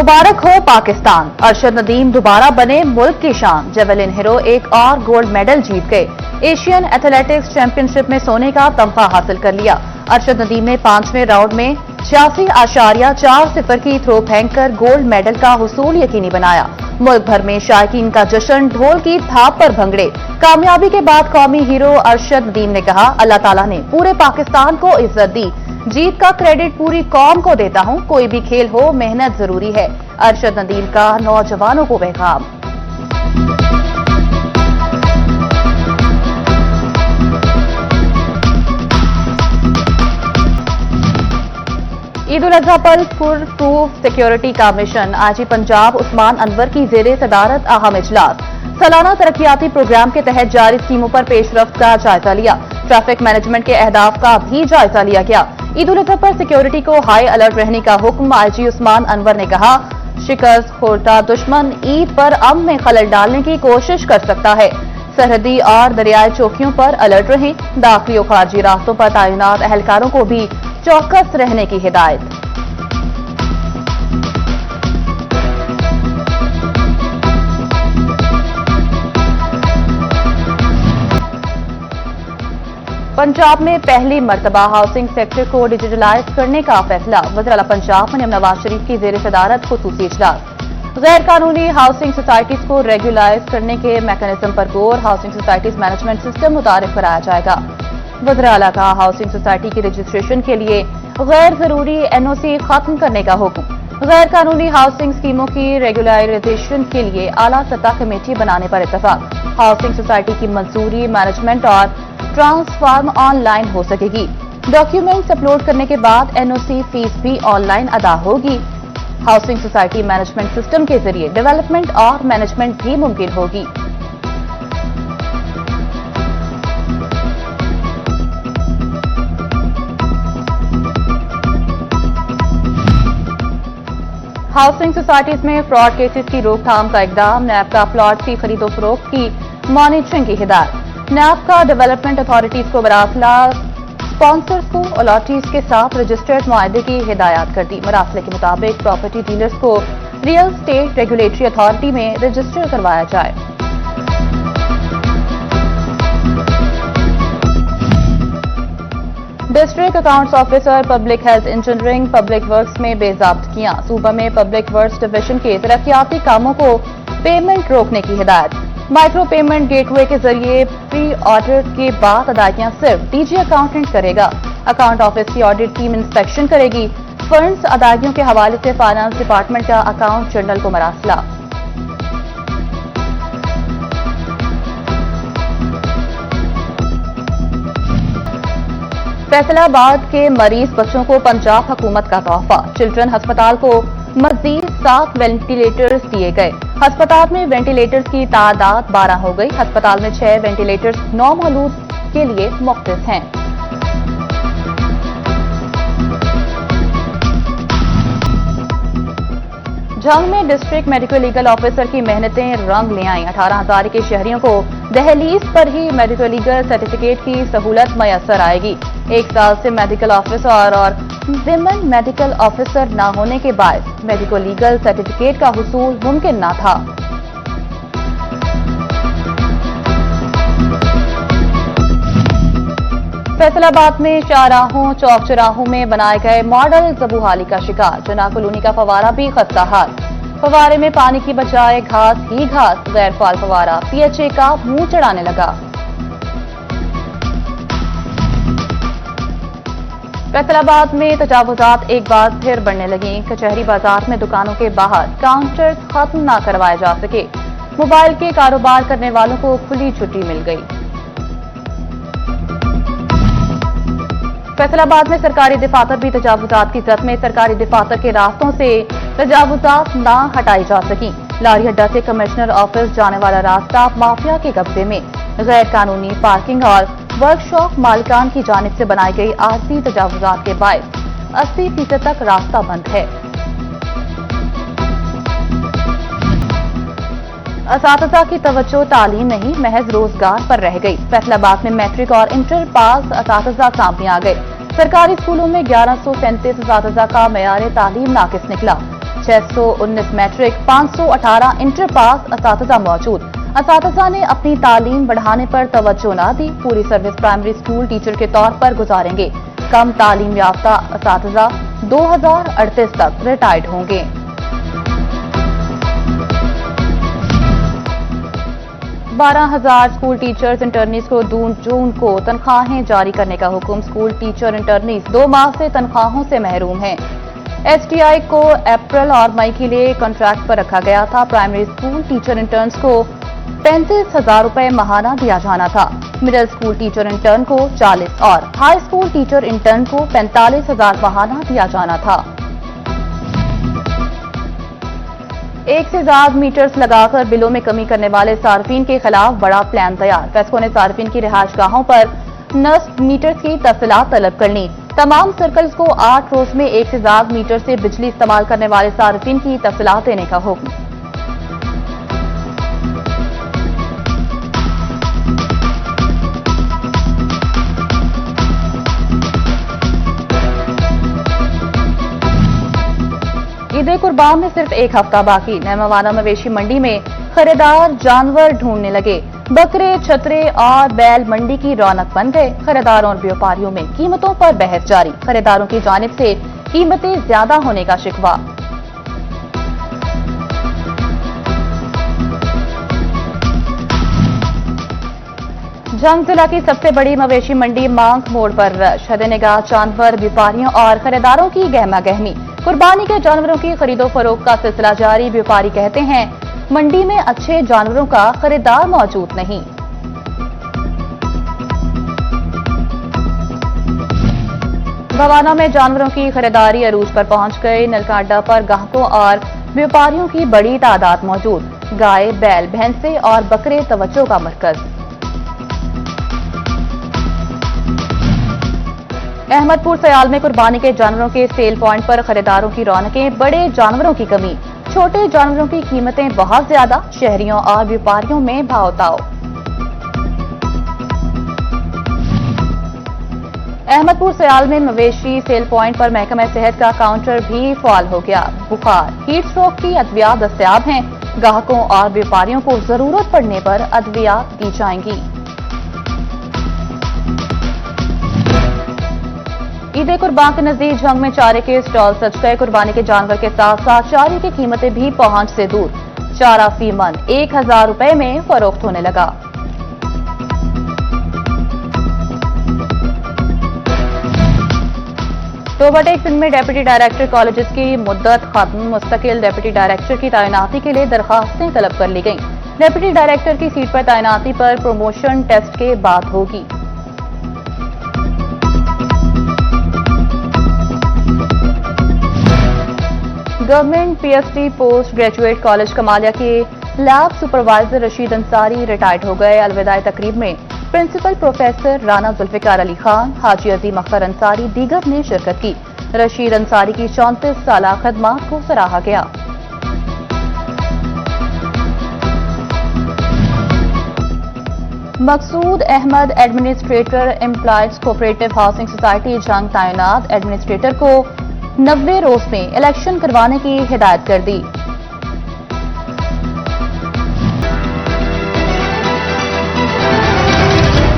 मुबारक हो पाकिस्तान। अरशद नदीम दोबारा बने मुल्क की शान। जेवलिन हीरो एक और गोल्ड मेडल जीत गए। एशियन एथलेटिक्स चैंपियनशिप में सोने का तमगा हासिल कर लिया। अरशद नदीम ने 5वें राउंड में 86.40 की थ्रो फेंककर गोल्ड मेडल का हुसूल यकीनी बनाया। मुल्क भर में शायकीन का जश्न ढोल की थाप पर भंगड़े। कामयाबी के बाद कौमी हीरो अरशद नदीम ने कहा, अल्लाह ताला ने पूरे पाकिस्तान को इज्जत दी। जीत का क्रेडिट पूरी कौम को देता हूं। कोई भी खेल हो, मेहनत जरूरी है। अरशद नदीम का नौजवानों को पैगाम। ईद उल अजहा पर फुल प्रूफ सिक्योरिटी का मिशन। आईजी पंजाब उस्मान अनवर की जेरे सदारत अहम इजलास। सालाना तरक्याती प्रोग्राम के तहत जारी स्कीमों पर पेशरफ्त का जायजा लिया। ट्रैफिक मैनेजमेंट के अहदाफ का भी जायजा लिया गया। ईद उल अजहा पर सिक्योरिटी को हाई अलर्ट रहने का हुक्म। आईजी उस्मान अनवर ने कहा, शिकस्त खोरता दुश्मन ईद पर अमन में खलल डालने की कोशिश कर सकता है। सरहदी और दरियाई चौकियों पर अलर्ट रहें। दाखिली और खारजी रास्तों पर तैनात एहलकारों को भी चौकस रहने की हिदायत। पंजाब में पहली मर्तबा हाउसिंग सेक्टर को डिजिटलाइज करने का फैसला। वज़ीर आला पंजाब मरियम नवाज शरीफ की जेर सदारत खुसूसी इजलास। गैर कानूनी हाउसिंग सोसाइटीज को रेगुलाइज करने के मैकेनिज्म पर गौर। हाउसिंग सोसाइटीज मैनेजमेंट सिस्टम मुतारिफ कराया जाएगा। वज़ीर आला का हाउसिंग सोसाइटी की रजिस्ट्रेशन के लिए गैर जरूरी एनओसी खत्म करने का हुक्म। गैर कानूनी हाउसिंग स्कीमों की रेगुलराइजेशन के लिए आला सतह कमेटी बनाने पर इत्तफाक। हाउसिंग सोसाइटी की मंजूरी, मैनेजमेंट और ट्रांसफार्म ऑनलाइन हो सकेगी। डॉक्यूमेंट्स अपलोड करने के बाद एनओसी फीस भी ऑनलाइन अदा होगी। हाउसिंग सोसाइटी मैनेजमेंट सिस्टम के जरिए डेवलपमेंट और मैनेजमेंट भी मुमकिन होगी। हाउसिंग सोसाइटीज में फ्रॉड केसेस की रोकथाम का इकदाम। नैब का प्लॉट की खरीदो फरोख्त की मॉनिटरिंग की हिदायत। नैब का डेवलपमेंट अथॉरिटीज को मरासला स्पॉन्सर्स को अलॉटीज के साथ रजिस्टर्ड मुआहदे की हिदायत कर दी। मरासले के मुताबिक प्रॉपर्टी डीलर्स को रियल स्टेट रेगुलेटरी अथॉरिटी में रजिस्टर करवाया जाए। District accounts officer public health engineering public works में बेजाब्तगियां। सूबा में पब्लिक वर्क्स डिवीजन के तरक्याती कामों को पेमेंट रोकने की हिदायत। माइक्रो पेमेंट गेटवे के जरिए प्री ऑडिट के बाद अदायगियां सिर्फ डीजी अकाउंटेंट करेगा। अकाउंट ऑफिस की ऑडिट टीम इंस्पेक्शन करेगी। फंड्स अदायगियों के हवाले से फाइनेंस डिपार्टमेंट का अकाउंट जनरल को मरासला। फैसलाबाद के मरीज बच्चों को पंजाब हुकूमत का तोहफा। चिल्ड्रन अस्पताल को मजीद 7 वेंटिलेटर्स दिए गए। अस्पताल में वेंटिलेटर्स की तादाद 12 हो गई। अस्पताल में 6 वेंटिलेटर्स नौमौलूद के लिए मुख्तस हैं। जंग में डिस्ट्रिक्ट मेडिकल लीगल ऑफिसर की मेहनतें रंग ले आईं। 18,000 के शहरियों को दहलीज पर ही मेडिकल लीगल सर्टिफिकेट की सहूलत मयसर आएगी। 1 साल से मेडिकल ऑफिसर और विमेन मेडिकल ऑफिसर न होने के बाद मेडिकल लीगल सर्टिफिकेट का हुसूल मुमकिन न था। फैसलाबाद में शाहराहों चौक चौराहों में बनाए गए मॉडल जबूहाली का शिकार। जना कॉलोनी का फवारा भी खस्ता हाल। फवारे में पानी की बजाय घास ही घास। गैर फाल फवारा पीएचए का मुंह चढ़ाने लगा। फैसलाबाद में तजावुजात एक बार फिर बढ़ने लगी। कचहरी बाजार में दुकानों के बाहर काउंटर्स खत्म न करवाए जा सके। मोबाइल के कारोबार करने वालों को खुली छुट्टी मिल गई। फैसलाबाद में सरकारी दफातर भी तजावुजात की जद में। सरकारी दफातर के रास्तों से तजावुजात न हटाई जा सकी। लारी अड्डा से कमिश्नर ऑफिस जाने वाला रास्ता माफिया के कब्जे में। गैर कानूनी पार्किंग और वर्कशॉप मालिकान की जानिब से बनाई गई आरसी तजावुजात के बायस 80% तक रास्ता बंद है। असातिज़ा की तवज्जो तालीम नहीं महज रोजगार पर रह गई। फैसलाबाद में मैट्रिक और इंटर पास असातिज़ा सामने आ गए। सरकारी स्कूलों में 1137 असातिज़ा का मेयार तालीम नाकिस निकला। 619 मैट्रिक, 518 इंटर पास असातिज़ा मौजूद। असातिज़ा ने अपनी तालीम बढ़ाने पर तवज्जो न दी। पूरी सर्विस प्राइमरी स्कूल टीचर के तौर पर गुजारेंगे। कम तालीम याफ्ता असातिज़ा 2038 तक रिटायर्ड होंगे। बारह 12,000 स्कूल टीचर्स इंटर्नीज को जून को तनख्वाहें जारी करने का हुक्म। स्कूल टीचर इंटर्नीज 2 माह से तनख्वाहों से महरूम हैं। एसटीआई को अप्रैल और मई के लिए कॉन्ट्रैक्ट पर रखा गया था। प्राइमरी स्कूल टीचर इंटर्न्स को 35,000 रुपए माहाना दिया जाना था। मिडिल स्कूल टीचर इंटर्न को 40 और हाई स्कूल टीचर इंटर्न को 45,000 माहाना दिया जाना था। एक से ज्यादा मीटर्स लगाकर बिलों में कमी करने वाले सार्फिन के खिलाफ बड़ा प्लान तैयार। फेस्को ने सार्फिन की रिहायशगाहों पर नस्ब मीटर्स की तफसीलात तलब कर ली। तमाम सर्कल्स को 8 रोज में एक से ज्यादा मीटर से बिजली इस्तेमाल करने वाले सार्फिन की तफसीलात देने का हुक्म। ईद कुर्बान में सिर्फ एक हफ्ता बाकी। नैमावाना मवेशी मंडी में खरीदार जानवर ढूंढने लगे। बकरे, छतरे और बैल मंडी की रौनक बन गए। खरीदारों और व्यापारियों में कीमतों पर बहस जारी। खरीदारों की जानिब से कीमतें ज्यादा होने का शिकवा। जंग जिला की सबसे बड़ी मवेशी मंडी मांग मोड़ पर रश। हद-ए-निगाह जानवर व्यापारियों और खरीदारों की गहमा गहमी। कुर्बानी के जानवरों की खरीदो फरोख्त का सिलसिला जारी। व्यापारी कहते हैं मंडी में अच्छे जानवरों का खरीदार मौजूद नहीं। भवाना में जानवरों की खरीदारी अरूज पर पहुंच गई। नलका अड्डा पर ग्राहकों और व्यापारियों की बड़ी तादाद मौजूद। गाय, बैल, भैंसे और बकरे तवज्जो का मरकज। अहमदपुर सयाल में कुर्बानी के जानवरों के सेल पॉइंट पर खरीदारों की रौनकें। बड़े जानवरों की कमी, छोटे जानवरों की कीमतें बहुत ज्यादा। शहरियों और व्यापारियों में भाव-ताव। अहमदपुर सयाल में मवेशी सेल पॉइंट पर महकमा सेहत का काउंटर भी फाल हो गया। बुखार, हीट स्ट्रोक की अद्वियात दस्तयाब हैं। ग्राहकों और व्यापारियों को जरूरत पड़ने पर अद्वियात दी जाएंगी। ईद कुर्बान के नजदीक झंग में चारे के स्टॉल सज गए। कुर्बानी के जानवर के साथ साथ चारे की कीमतें भी पहुंच से दूर। चारा फी मन 1,000 रुपए में फरोख्त होने लगा। टोबाटेक सिंध में डेप्यूटी डायरेक्टर कॉलेजेस की मुद्दत खत्म। मुस्तकिल डेप्यूटी डायरेक्टर की तैनाती के लिए दरखास्तें तलब कर ली गईं। डेप्यूटी डायरेक्टर की सीट पर तैनाती पर प्रमोशन टेस्ट के बाद होगी। Government PhD post graduate college Kamalia के lab supervisor Rashid Ansari retired हो गए। अलविदाई तकरीब में प्रिंसिपल प्रोफेसर राना जुल्फिकार अली खान, हाजी अजीम अख्तर अंसारी दीगर ने शिरकत की। रशीद अंसारी की 34 साल खदमात को सराहा गया। Maqsood Ahmad administrator employees cooperative housing society Jhang तैनात एडमिनिस्ट्रेटर को 90 रोज में इलेक्शन करवाने की हिदायत कर दी।